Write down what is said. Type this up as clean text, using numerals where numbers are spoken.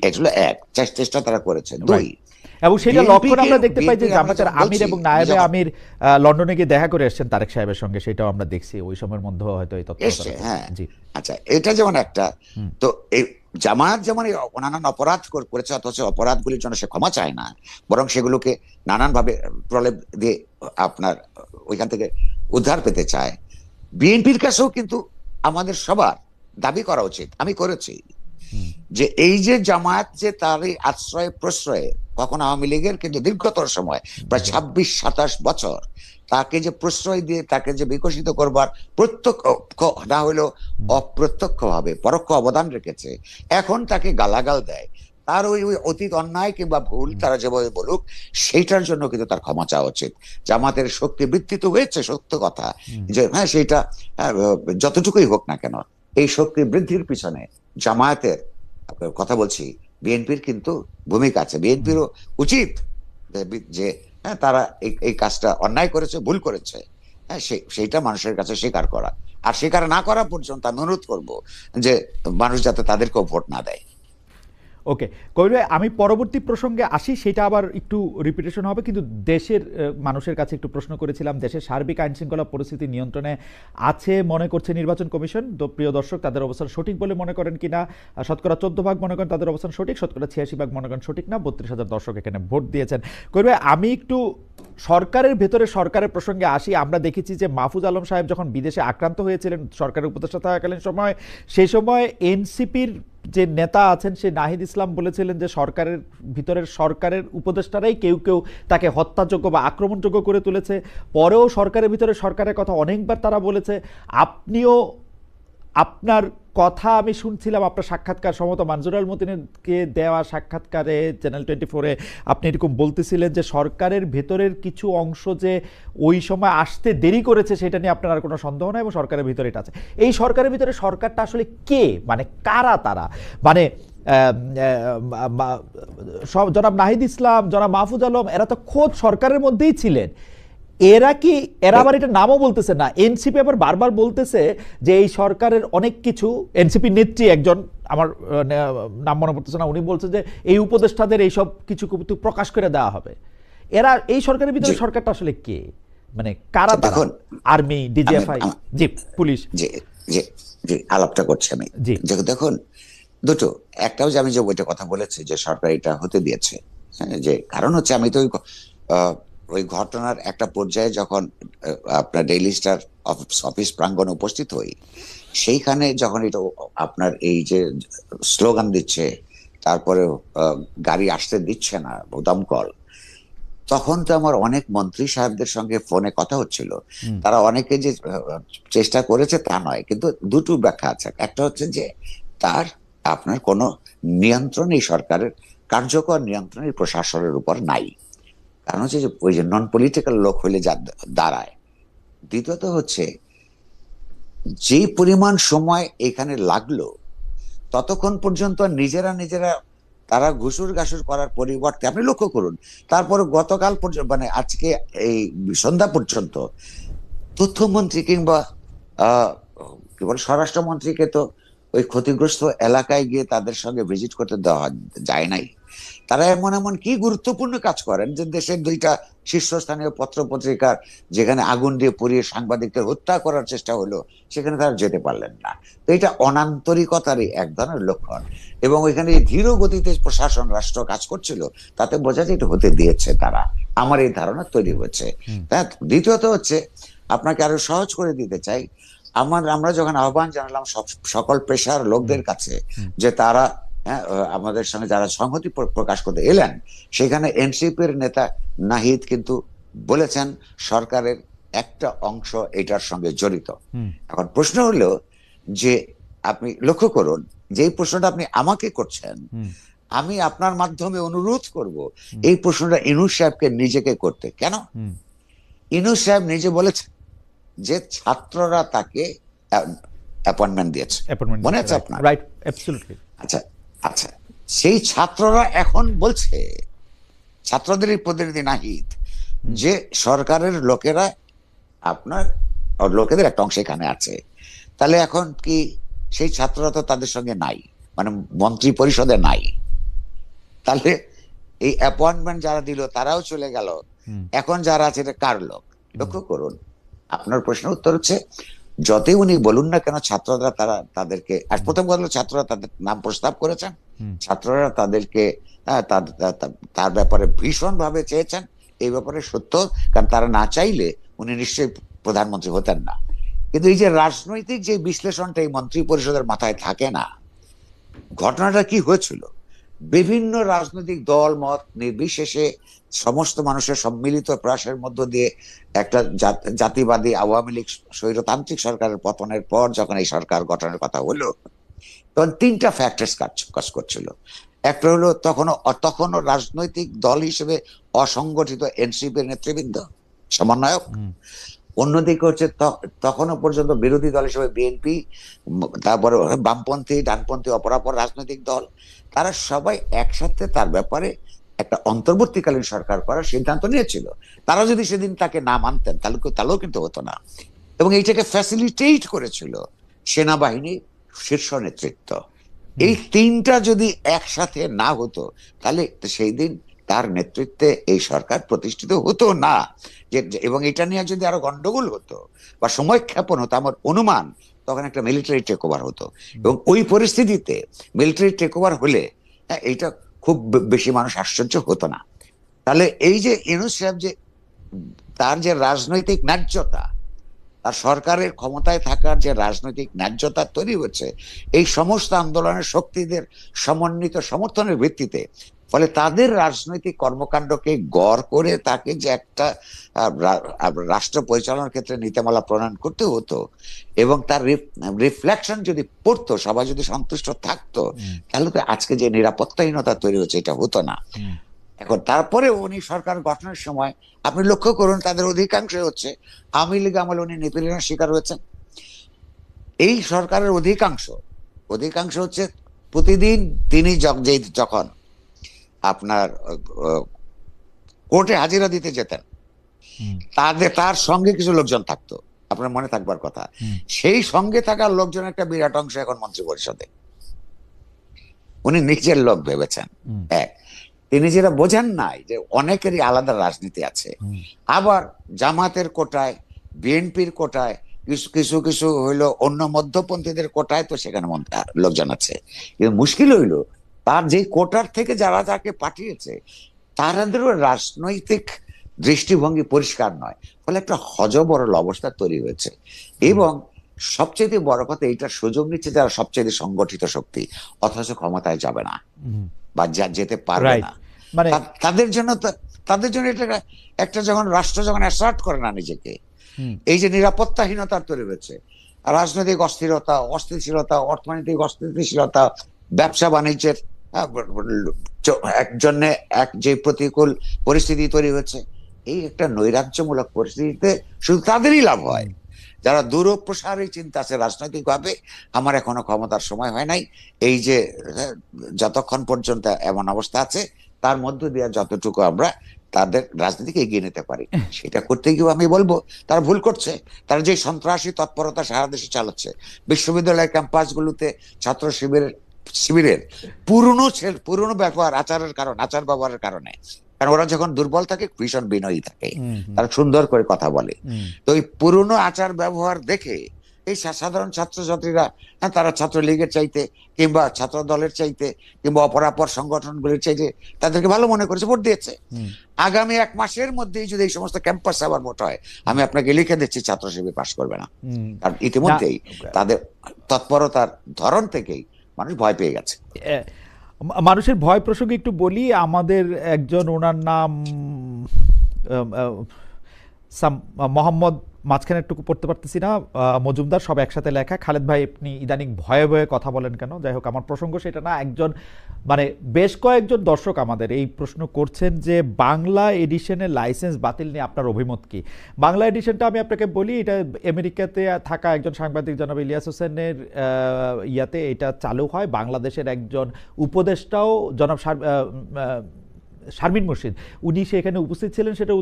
এটা হলো এক, চেষ্টা তারা করেছে। দুই, এবং সেটা লক্ষণ আমরা দেখতে পাই যে বিএনপিকে আমরা জামাতের যখন আমির বলছি, এবং আমি নায়েবে যখন আমির লন্ডনে গিয়ে দেখা করে এসেছেন তারেক সাহেবের সঙ্গে, সেটাও আমরা দেখছি ওই সময়ের মধ্যেও হয়তো এই এসছে, তৎপরতা। হ্যাঁ। জি। আচ্ছা, এটা যেমন একটা। হুম। তো এই জামায়াত যেমন এই নানান অপরাধ করেছে, অথচ অপরাধগুলির জন্য সে ক্ষমা চায় না, বরং সেগুলোকে নানান ভাবে প্রলেপ দিয়ে আপনার ওইখান থেকে উদ্ধার পেতে চায়। বিএনপির কাছেও কিন্তু আমাদের সবার দাবি করা উচিত, আমি করেছি, হুম। যে এই যে জামায়াত যে তার এই আশ্রয় প্রশ্রয়ে, কখন আওয়ামী লীগের কিন্তু দীর্ঘতর সময় প্রায় 26-27 বছর তাকে যে প্রশ্রয় দিয়ে তাকে যে বিকশিত করবার প্রত্যক্ষ না হলেও অপ্রত্যক্ষ ভাবে পরোক্ষ অবদান রেখেছে, এখন তাকে গালাগাল দেয়, তার ওই ওই অতীত অন্যায় কিংবা ভুল তারা যেভাবে বলুক, সেইটার জন্য কিন্তু তার ক্ষমা চাওয়া উচিত। জামাতের শক্তি বৃদ্ধি তো হয়েছে, সত্য কথা, যে হ্যাঁ সেইটা যতটুকুই হোক না কেন, এই শক্তি বৃদ্ধির পিছনে জামায়াতের কথা বলছি, বিএনপির কিন্তু ভূমিকা আছে। বিএনপিরও উচিত যে হ্যাঁ তারা এই কাজটা অন্যায় করেছে, ভুল করেছে, হ্যাঁ সেইটা মানুষের কাছে স্বীকার করা, আর স্বীকার না করা পর্যন্ত আমি অনুরোধ করবো যে মানুষ যাতে তাদেরকেও ভোট না দেয়। ওকে, কবির ভাই, আমি পরবর্তী প্রসঙ্গে আসি, সেটা আবার একটু রিপিটেশন হবে, কিন্তু দেশের মানুষের কাছে একটু প্রশ্ন করেছিলাম, দেশের সার্বিক আইন শৃঙ্খলা পরিস্থিতি নিয়ন্ত্রণে আছে মনে করছে নির্বাচন কমিশন। তো প্রিয় দর্শক, তাদের অবস্থান সঠিক বলে মনে করেন কিনা? শতকরা 14% মনে করেন তাদের অবস্থান সঠিক, শতকরা 86% মনে করেন সঠিক না। 32,000 দর্শক এখানে ভোট দিয়েছেন। কবির ভাই, আমি একটু সরকারের ভেতরে সরকারের প্রসঙ্গে আসি। আমরা দেখেছি যে মাহফুজ আলম সাহেব যখন বিদেশে আক্রান্ত হয়েছিলেন সরকারের উপদেষ্টা থাকাকালীন সময়, সেই সময় এনসিপির যে নেতা আছেন সে নাহিদ ইসলাম বলেছিলেন যে সরকারের ভিতরের সরকারের উপদেষ্টারাই কেউ কেউ তাকে হত্যাযোগ্য বা আক্রমণযোগ্য করে তুলেছে। পরেও সরকারের ভিতরে সরকারের কথা অনেকবার তারা বলেছে। আপনিও আপনার কথা আমি শুনছিলাম, আপনার সাক্ষাৎকার সম্ভবত মানজুর আল মতিনকে দেওয়া সাক্ষাৎকারে চ্যানেল 24-এ আপনি এরকম বলতেছিলেন যে সরকারের ভেতরের কিছু অংশ যে ওই সময় আসতে দেরি করেছে সেটা নিয়ে আপনার আর কোনো সন্দেহ নাই, এবং সরকারের ভিতরে এটা আছে। এই সরকারের ভিতরে সরকারটা আসলে কে, মানে কারা তারা? মানে সব জনাব নাহিদ ইসলাম, জনাব মাহফুজ আলম, এরা তো খোদ সরকারের মধ্যেই ছিলেন। এরা আবার এটা নামও বলতেছে না। এনসিপি আবার বারবার বলতেছে যে এই সরকারের অনেক কিছু, এনসিপি নেত্রী একজন, আমার নাম মনে পড়তেছে না, উনি বলছে যে এই উপদেষ্টাদের এইসব কিছু প্রকাশ করে দেওয়া হবে। এরা এই সরকারের ভিতরে সরকারটা আসলে কে, মানে কারা তারা? দেখুন, আর্মি, ডিজিএফআই, জি, পুলিশ? যে যে যে আলাপটা করছি আমি, জি। যে দেখুন দুটো, একটাও যে আমি যে ওইটা কথা বলেছি যে সরকার এটা হতে দিয়েছে, হ্যাঁ, যে কারণ হচ্ছে আমি তো ওই ঘটনার একটা পর্যায়ে যখন আপনার ডেইলি স্টার অফিস প্রাঙ্গণে উপস্থিত হই, সেইখানে যখন এটা আপনার এই যে স্লোগান দিচ্ছে, তারপরে গাড়ি আসতে দিচ্ছে না, দমকল, তখন তো আমার অনেক মন্ত্রী সাহেবদের সঙ্গে ফোনে কথা হচ্ছিল। তারা অনেকে যে চেষ্টা করেছে তা নয়, কিন্তু দুটো ব্যাখ্যা আছে। একটা হচ্ছে যে তার আপনার কোনো নিয়ন্ত্রণ এই সরকারের কার্যকর নিয়ন্ত্রণ এই প্রশাসনের উপর নাই, কারণ হচ্ছে যে ওই যে নন পলিটিক্যাল লোক হইলে যা দাঁড়ায়। দ্বিতীয়ত হচ্ছে যে পরিমাণ সময় এখানে লাগলো, ততক্ষণ পর্যন্ত নিজেরা নিজেরা তারা ঘুষুর ঘাসুর করার পরিবর্তে আপনি লক্ষ্য করুন, তারপর গতকাল পর্যন্ত মানে আজকে এই সন্ধ্যা পর্যন্ত তথ্যমন্ত্রী কিংবা কি বলে স্বরাষ্ট্রমন্ত্রীকে তো ওই ক্ষতিগ্রস্ত এলাকায় গিয়ে তাদের সঙ্গে ভিজিট করতে দেওয়া যায় নাই। তারা এমন এমন কি গুরুত্বপূর্ণ কাজ করেন যে দেশের দুইটা শীর্ষস্থানীয় পত্র পত্রিকার যেখানে আগুন দিয়ে পুড়িয়ে সাংবাদিকদের হত্যা করার চেষ্টা হলো, সেখানে তারা যেতে পারলেন না। তো এটা অনান্তরিকতারই এক ধরনের লক্ষণ, এবং ওইখানে ধীর গতিতে প্রশাসন রাষ্ট্র কাজ করছিল, তাতে বোঝা যায় এটা হতে দিয়েছে তারা, আমার এই ধারণা তৈরি হয়েছে। দ্বিতীয়ত হচ্ছে, আপনাকে আরো সহজ করে দিতে চাই, আমরা যখন আহ্বান জানালাম সকল পেশার লোকদের কাছে যে তারা আমাদের সঙ্গে যারা সংহতি প্রকাশ করতে এলেন, সেখানে এনসিপির নেতা নাহিদ কিন্তু বলেছেন সরকারের একটা অংশ এটার সঙ্গে জড়িত। এখন প্রশ্ন হলো যে আপনি লক্ষ্য করুন যে এই প্রশ্নটা আপনি আমাকে করছেন, আমি আপনার মাধ্যমে অনুরোধ করব এই প্রশ্নটা ইনুস সাহেবকে নিজেকে করতে। কেন? ইনুস সাহেব নিজে বলেছেন যে ছাত্ররা তাকে অ্যাপয়েন্টমেন্ট দিয়েছে, মনে আছে আপনার? Right, absolutely. আচ্ছা আচ্ছা, সেই ছাত্ররা এখন বলছে, ছাত্রদের প্রতিনিধি নাহিদ, যে সরকারের লোকেরা আপনার লোকেদের একটা অংশ এখানে আছে, তাহলে এখন কি সেই ছাত্ররা তো তাদের সঙ্গে নাই, মানে মন্ত্রী পরিষদে নাই, তাহলে এই অ্যাপয়েন্টমেন্ট যারা দিল তারাও চলে গেল, হুম, এখন যারা আছে এটা কার লোক? লক্ষ্য করুন, আপনার প্রশ্নের উত্তর হচ্ছে যতই উনি বলুন না কেন ছাত্ররা তাদেরকে, আর প্রথম কথা হলো ছাত্ররা তাদের নাম প্রস্তাব করেছেন, হুম, ছাত্ররা তাদেরকে তার ব্যাপারে ভীষণ ভাবে চেয়েছেন। এই ব্যাপারে সত্য, কারণ তারা না চাইলে উনি নিশ্চয়ই প্রধানমন্ত্রী হতেন না। কিন্তু এই যে রাজনৈতিক যে বিশ্লেষণটা এই মন্ত্রী পরিষদের মাথায় থাকে না। ঘটনাটা কি হয়েছিল, বিভিন্ন রাজনৈতিক দল মত নির্বিশেষে সমস্ত মানুষের সম্মিলিত প্রয়াসের মধ্য দিয়ে একটা জাতিবাদী আওয়ামী লীগ স্বৈরতান্ত্রিক সরকারের পতনের পর যখন এই সরকার গঠনের কথা হলো, তখন তিনটা ফ্যাক্টরস কাজ করছিল। একটা হলো তখনও রাজনৈতিক দল হিসেবে অসংগঠিত এনসিপির নেতৃবৃন্দ, সমন্বয়ক। হুম, অন্যদিকে হচ্ছে তখনও পর্যন্ত বিরোধী দল হিসেবে বিএনপি, তারপরে বামপন্থী ডানপন্থী অপরাপর রাজনৈতিক দল, তারা সবাই একসাথে তার ব্যাপারে একটা অন্তর্বর্তীকালীন সরকার করার সিদ্ধান্ত নিয়েছিল। তারা যদি সেদিন তাকে না মানতেন তাহলেও কিন্তু হতো না। এবং এইটাকে ফ্যাসিলিটেট করেছিল সেনাবাহিনীর শীর্ষ নেতৃত্ব। এই তিনটা যদি একসাথে না হতো তাহলে সেই দিন তার নেতৃত্বে এই সরকার প্রতিষ্ঠিত হতো না। এবং এটা নিয়ে যদি আরো গন্ডগোল হতো বা সময় ক্ষেপণ হতো, আমার অনুমান তখন একটা মিলিটারি টেক ওভার হতো। এবং ওই পরিস্থিতিতে মিলিটারি টেক ওভার হলে এইটা খুব বেশি মানুষ আশ্চর্য হতো না। তাহলে এই যে ইউনূস সাহেব যে তার যে রাজনৈতিক ন্যায্যতা, তার সরকারের ক্ষমতায় থাকার যে রাজনৈতিক ন্যায্যতা তৈরি হচ্ছে এই সমস্ত আন্দোলনের শক্তিদের সমন্বিত সমর্থনের ভিত্তিতে, ফলে তাদের রাজনৈতিক কর্মকাণ্ডকে গড় করে তাকে যে একটা রাষ্ট্র পরিচালনার ক্ষেত্রে নীতিমালা প্রণয়ন করতে হতো, এবং তার রিফ্লেকশন যদি পড়তো, সবাই যদি সন্তুষ্ট থাকতো, তাহলে তো আজকে যে নিরাপত্তাহীনতা তৈরি হচ্ছে এটা হতো না। হুম, এখন তারপরে উনি সরকার গঠনের সময় আপনি লক্ষ্য করুন তাদের অধিকাংশই হচ্ছে আওয়ামী লীগ আমলে উনি নিপীড়নের শিকার হয়েছেন। এই সরকারের অধিকাংশ অধিকাংশ হচ্ছে প্রতিদিন তিনি যখন আপনার কোর্টে হাজিরা দিতে যেতেন, হুম, তার সঙ্গে কিছু লোকজন থাকতো, আপনার মনে থাকবার কথা। হুম, সেই সঙ্গে থাকার লোকজন একটা বিরাট অংশ এখন মন্ত্রী পরিষদে, উনি নিজের লোক ভেবেছেন। হুম, এক, তিনি যেটা বোঝেন নাই যে অনেকেরই আলাদা রাজনীতি আছে। হুম, আবার জামাতের কোটায়, বিএনপির কোটায়, কিছু কিছু কিছু হইলো অন্য মধ্যপন্থীদের কোটায়, তো সেখানে লোকজন আছে। কিন্তু মুশকিল হইলো তার যে কোটার থেকে যারা যাকে পাঠিয়েছে তাদেরও রাজনৈতিক দৃষ্টিভঙ্গি পরিষ্কার নয়, ফলে একটা হযবরল অবস্থা তৈরি হয়েছে। হুম, এবং সবচেয়ে বড় কথা, এইটার সুযোগ নিচ্ছে যারা সবচেয়ে সংগঠিত শক্তি, অথচ ক্ষমতায় যাবে না হুম, বা যেতে পারবে রাইট। না। মানে তাদের জন্য তাদের জন্য এটা একটা যখন রাষ্ট্র যখন অ্যাসার্ট করে না নিজেকে, হুম, এই যে নিরাপত্তাহীনতার তৈরি হয়েছে, রাজনৈতিক অস্থিরতা, অস্থিতিশীলতা, অর্থনৈতিক অস্থিতিশীলতা, ব্যবসা বাণিজ্যের একজনে এক যে প্রতিকূল পরিস্থিতি তৈরি হয়েছে, এই একটা নৈরাজ্যমূলক পরিস্থিতিতে শুধু তাদেরই লাভ হয় হুম, যারা দূরপ্রসারী চিন্তা আছে রাজনৈতিক ভাবে। আমার এখনো ক্ষমতার সময় হয় নাই, এই যে যতক্ষণ পর্যন্ত এমন অবস্থা আছে তার মধ্য দিয়ে যতটুকু আমরা তাদের রাজনীতিকে এগিয়ে নিতে পারি, সেটা করতে গিয়েও আমি বলবো তারা ভুল করছে। তারা যে সন্ত্রাসী তৎপরতা সারা দেশে চালাচ্ছে, বিশ্ববিদ্যালয় ক্যাম্পাসগুলোতে ছাত্র শিবিরের পুরনো ব্যবহার, আচার ব্যবহারের কারণে, কারণ ওরা যখন দুর্বল থাকে ভীষণ বিনয়ী থাকে, হুম, হুম, তারা সুন্দর করে কথা বলে। হুম, তো এই পুরনো আচার ব্যবহার দেখে এই সাধারণ ছাত্রছাত্রীরা, তারা ছাত্রলীগের চাইতে কিংবা ছাত্র দলের চাইতে কিংবা অপরাপর সংগঠনগুলির চাইতে তাদেরকে ভালো মনে করেছে, ভোট দিয়েছে। হুম, আগামী 1 মাসের মধ্যেই যদি এই সমস্ত ক্যাম্পাস আবার ভোট হয়, আমি আপনাকে লিখে দিচ্ছি ছাত্র শিবির পাশ করবে না। হুম। কারণ না, ইতিমধ্যেই তাদের তৎপরতার ধরন থেকেই মানুষ ভয় পেয়ে গেছে। এ, মানুষের ভয় প্রসঙ্গে একটু বলি। আমাদের একজন, ওনার নাম আম, আ, মোহাম্মদ, মাঝখানে একটু পড়তে পারতেছি না, মজুমদার, সব একসাথে লেখা। খালেদ ভাই, আপনি ইদানিং ভয়ে ভয়ে কথা বলেন কেন? যাই হোক, আমার প্রসঙ্গ সেটা না। একজন, মানে বেশ কয়েকজন দর্শক আমাদের এই প্রশ্ন করছেন যে বাংলা এডিশনের লাইসেন্স বাতিল নিয়ে আপনার অভিমত কি? বাংলা এডিশনটা আমি আপনাকে বলি, এটা আমেরিকাতে থাকা একজন সাংবাদিক জনাব ইলিয়াস হোসেনের ইয়াতে এটা চালু হয়। বাংলাদেশের একজন উপদেষ্টাও জনাব শারমিন মুর্শিদ, উনি সেখানে উপস্থিত ছিলেন। সেটা